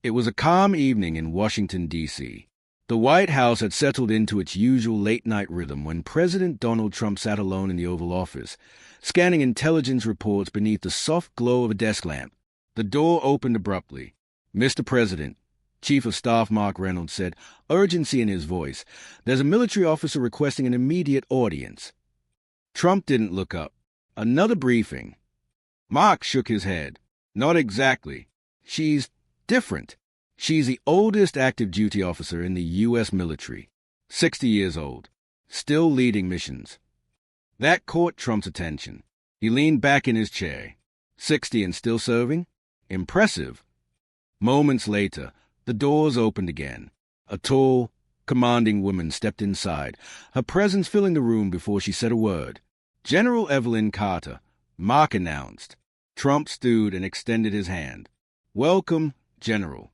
It was a calm evening in Washington, D.C. The White House had settled into its usual late-night rhythm when President Donald Trump sat alone in the Oval Office, scanning intelligence reports beneath the soft glow of a desk lamp. The door opened abruptly. "Mr. President," Chief of Staff Mark Reynolds said, urgency in his voice, "there's a military officer requesting an immediate audience." Trump didn't look up. "Another briefing." Mark shook his head. "Not exactly. She's different. She's the oldest active duty officer in the U.S. military, 60 years old, still leading missions." That caught Trump's attention. He leaned back in his chair. 60 and still serving? Impressive. Moments later, the doors opened again. A tall, commanding woman stepped inside, her presence filling the room before she said a word. "General Evelyn Carter," Mark announced. Trump stood and extended his hand. "Welcome, General."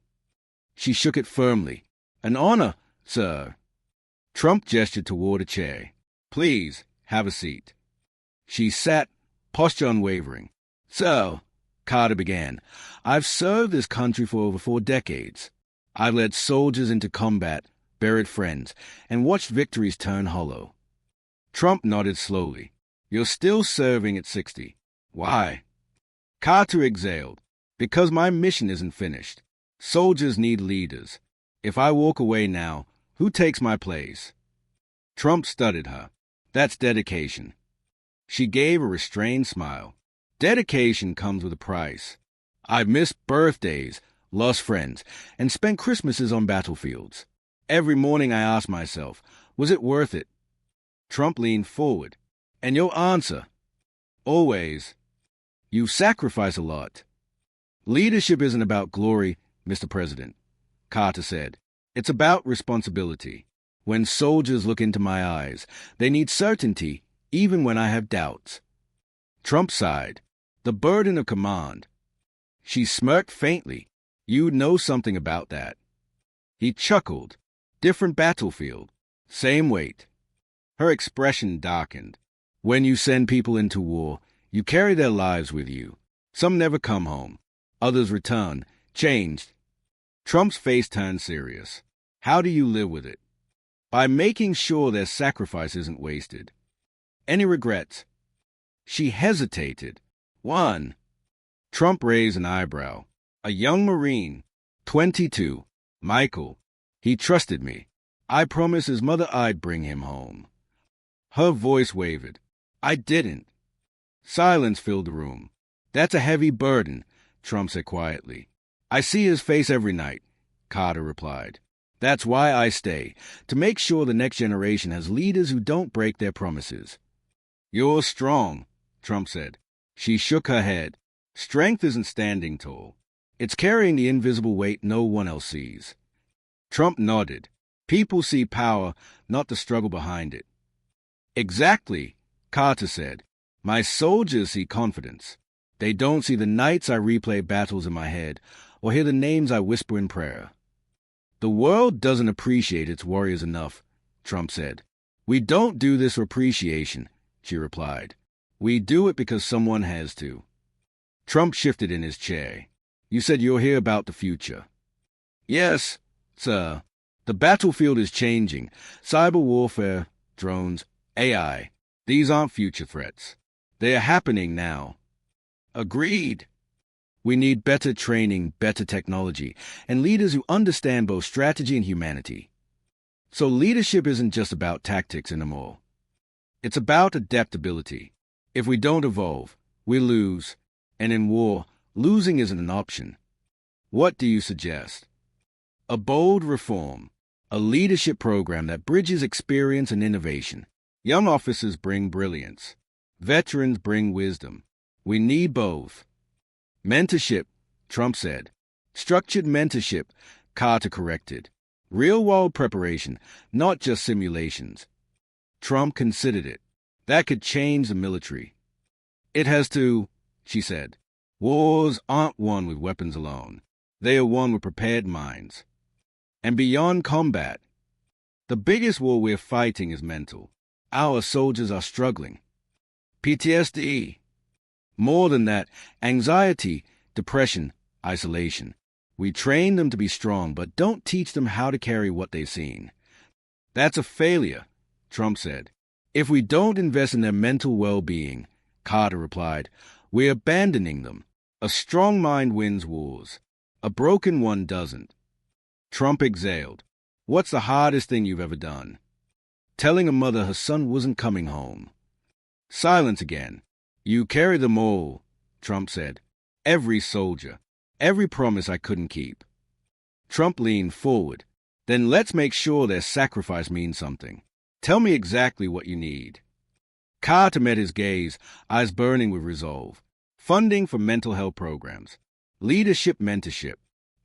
She shook it firmly. "An honor, sir." Trump gestured toward a chair. "Please, have a seat." She sat, posture unwavering. "So," Carter began, "I've served this country for over 4 decades. I've led soldiers into combat, buried friends, and watched victories turn hollow." Trump nodded slowly. "You're still serving at 60. Why?" Carter exhaled. "Because my mission isn't finished. Soldiers need leaders. If I walk away now, who takes my place?" Trump studied her. "That's dedication." She gave a restrained smile. "Dedication comes with a price. I've missed birthdays, lost friends, and spent Christmases on battlefields. Every morning I ask myself, was it worth it?" Trump leaned forward. "And your answer?" "Always. You sacrifice a lot." "Leadership isn't about glory, Mr. President," Carter said. "It's about responsibility. When soldiers look into my eyes, they need certainty, even when I have doubts." Trump sighed. "The burden of command." She smirked faintly. "You'd know something about that." He chuckled. "Different battlefield. Same weight." Her expression darkened. "When you send people into war, you carry their lives with you. Some never come home. Others return, changed." Trump's face turned serious. "How do you live with it?" "By making sure their sacrifice isn't wasted." "Any regrets?" She hesitated. "One." Trump raised an eyebrow. "A young Marine, 22, Michael. He trusted me. I promised his mother I'd bring him home." Her voice wavered. "I didn't." Silence filled the room. "That's a heavy burden," Trump said quietly. "I see his face every night," Carter replied. "That's why I stay, to make sure the next generation has leaders who don't break their promises." "You're strong," Trump said. She shook her head. "Strength isn't standing tall. It's carrying the invisible weight no one else sees." Trump nodded. "People see power, not the struggle behind it." "Exactly," Carter said. "My soldiers see confidence. They don't see the nights I replay battles in my head or hear the names I whisper in prayer." "The world doesn't appreciate its warriors enough," Trump said. "We don't do this for appreciation," she replied. "We do it because someone has to." Trump shifted in his chair. "You said you're here about the future." "Yes, sir. The battlefield is changing. Cyber warfare, drones, AI. These aren't future threats. They are happening now." "Agreed." "We need better training, better technology, and leaders who understand both strategy and humanity." "So leadership isn't just about tactics anymore. It's about adaptability. If we don't evolve, we lose. And in war, losing isn't an option." "What do you suggest?" "A bold reform. A leadership program that bridges experience and innovation. Young officers bring brilliance. Veterans bring wisdom. We need both." "Mentorship," Trump said. "Structured mentorship," Carter corrected. "Real-world preparation, not just simulations." Trump considered it. "That could change the military." "It has to," she said. "Wars aren't won with weapons alone. They are won with prepared minds. And beyond combat, the biggest war we're fighting is mental. Our soldiers are struggling. PTSD. More than that, anxiety, depression, isolation. We train them to be strong, but don't teach them how to carry what they've seen. That's a failure, Trump said. If we don't invest in their mental well-being, Carter replied, we're abandoning them. A strong mind wins wars. A broken one doesn't. Trump exhaled. What's the hardest thing you've ever done? Telling a mother her son wasn't coming home. Silence again. You carry them all, Trump said. Every soldier. Every promise I couldn't keep. Trump leaned forward. Then let's make sure their sacrifice means something. Tell me exactly what you need. Carter met his gaze, eyes burning with resolve. Funding for mental health programs, leadership mentorship,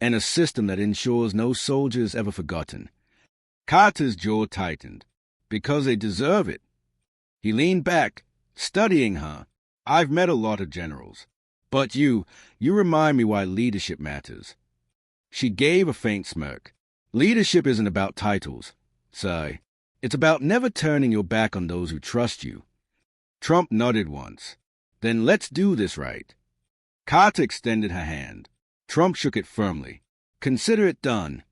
and a system that ensures no soldier is ever forgotten. Carter's jaw tightened. Because they deserve it. He leaned back, studying her. I've met a lot of generals. But you remind me why leadership matters. She gave a faint smirk. Leadership isn't about titles, sigh. It's about never turning your back on those who trust you. Trump nodded once. Then let's do this right. Carter extended her hand. Trump shook it firmly. Consider it done.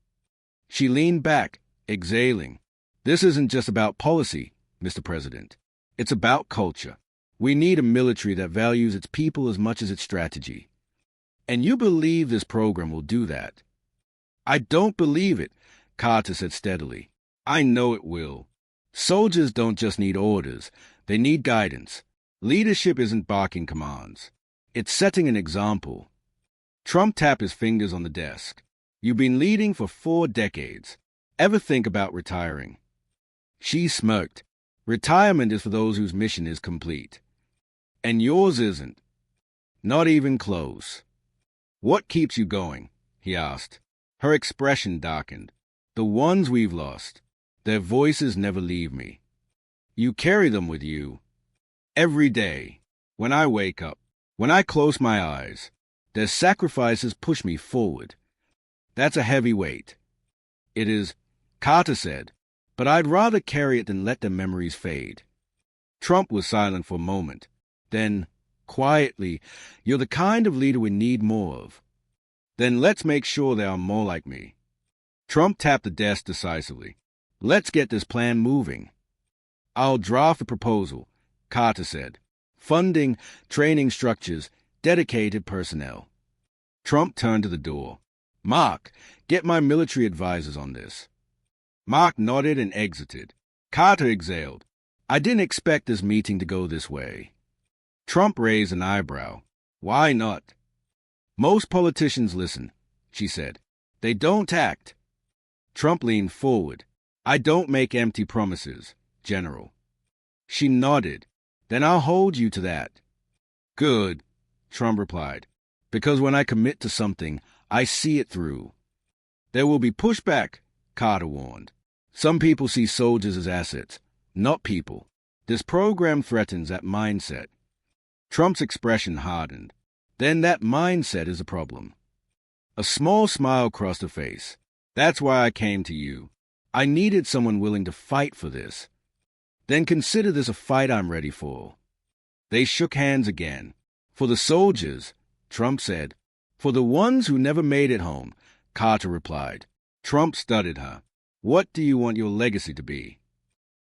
She leaned back, exhaling. This isn't just about policy, Mr. President. It's about culture. We need a military that values its people as much as its strategy. And you believe this program will do that? I don't believe it, Carter said steadily. I know it will. Soldiers don't just need orders. They need guidance. Leadership isn't barking commands. It's setting an example. Trump tapped his fingers on the desk. You've been leading for 4 decades. Ever think about retiring? She smirked. Retirement is for those whose mission is complete. And yours isn't. Not even close. What keeps you going? He asked. Her expression darkened. The ones we've lost. Their voices never leave me. You carry them with you. Every day. When I wake up. When I close my eyes. Their sacrifices push me forward. That's a heavy weight. It is, Carter said, but I'd rather carry it than let their memories fade. Trump was silent for a moment. Then, quietly, you're the kind of leader we need more of. Then let's make sure there are more like me. Trump tapped the desk decisively. Let's get this plan moving. I'll draft a proposal, Carter said. Funding, training structures, dedicated personnel. Trump turned to the door. Mark, get my military advisors on this. Mark nodded and exited. Carter exhaled. I didn't expect this meeting to go this way. Trump raised an eyebrow. Why not? Most politicians listen, she said. They don't act. Trump leaned forward. I don't make empty promises, General. She nodded. Then I'll hold you to that. Good, Trump replied. Because when I commit to something, I see it through. There will be pushback, Carter warned. Some people see soldiers as assets, not people. This program threatens that mindset. Trump's expression hardened. Then that mindset is a problem. A small smile crossed her face. That's why I came to you. I needed someone willing to fight for this. Then consider this a fight I'm ready for. They shook hands again. For the soldiers, Trump said. For the ones who never made it home, Carter replied. Trump studied her. What do you want your legacy to be?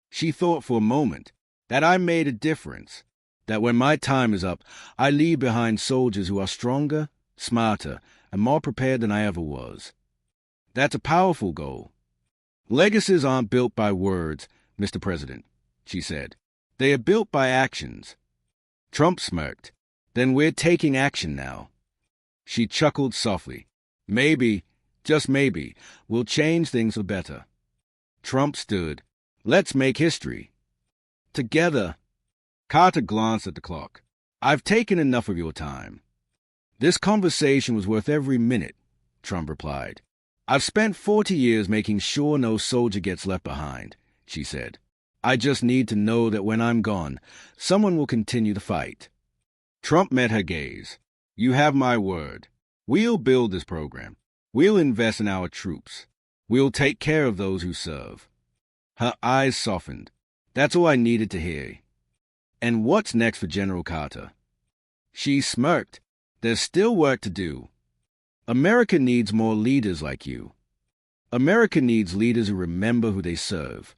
She thought for a moment. That I made a difference. That when my time is up, I leave behind soldiers who are stronger, smarter, and more prepared than I ever was. That's a powerful goal. Legacies aren't built by words, Mr. President, she said. They are built by actions. Trump smirked. Then we're taking action now. She chuckled softly. Maybe, just maybe, we'll change things for better. Trump stood. Let's make history. Together. Carter glanced at the clock. I've taken enough of your time. This conversation was worth every minute, Trump replied. I've spent 40 years making sure no soldier gets left behind, she said. I just need to know that when I'm gone, someone will continue the fight. Trump met her gaze. You have my word. We'll build this program. We'll invest in our troops. We'll take care of those who serve. Her eyes softened. That's all I needed to hear. And what's next for General Carter? She smirked. There's still work to do. America needs more leaders like you. America needs leaders who remember who they serve.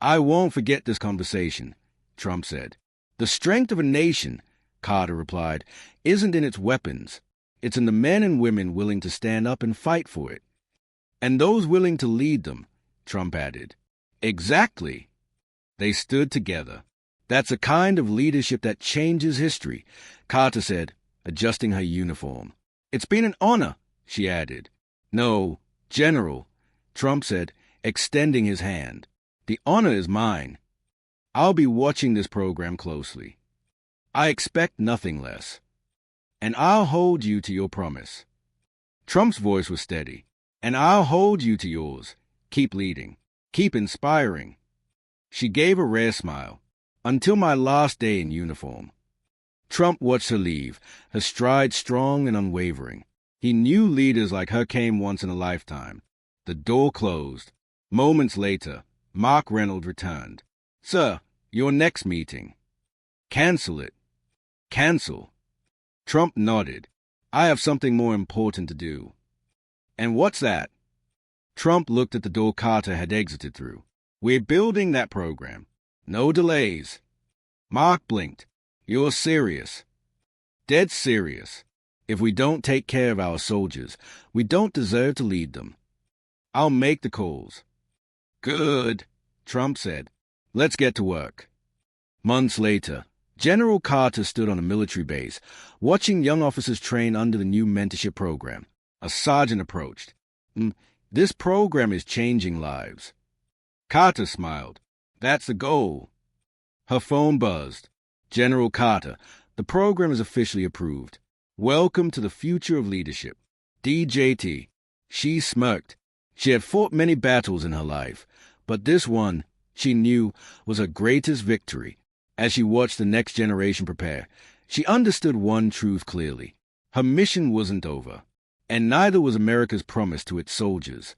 I won't forget this conversation, Trump said. The strength of a nation, Carter replied, isn't in its weapons. It's in the men and women willing to stand up and fight for it. And those willing to lead them, Trump added. Exactly. They stood together. That's a kind of leadership that changes history, Carter said, adjusting her uniform. It's been an honor, she added. No, General, Trump said, extending his hand. The honor is mine. I'll be watching this program closely. I expect nothing less. And I'll hold you to your promise. Trump's voice was steady. And I'll hold you to yours. Keep leading. Keep inspiring. She gave a rare smile. Until my last day in uniform. Trump watched her leave, her stride strong and unwavering. He knew leaders like her came once in a lifetime. The door closed. Moments later, Mark Reynolds returned. Sir, your next meeting. Cancel it. Cancel. Trump nodded. I have something more important to do. And what's that? Trump looked at the door Carter had exited through. We're building that program. No delays. Mark blinked. You're serious. Dead serious. If we don't take care of our soldiers, we don't deserve to lead them. I'll make the calls. Good, Trump said. Let's get to work. Months later, General Carter stood on a military base, watching young officers train under the new mentorship program. A sergeant approached. This program is changing lives. Carter smiled. That's the goal. Her phone buzzed. General Carter, the program is officially approved. Welcome to the future of leadership. DJT. She smirked. She had fought many battles in her life, but this one, she knew, was her greatest victory. As she watched the next generation prepare, she understood one truth clearly. Her mission wasn't over, and neither was America's promise to its soldiers.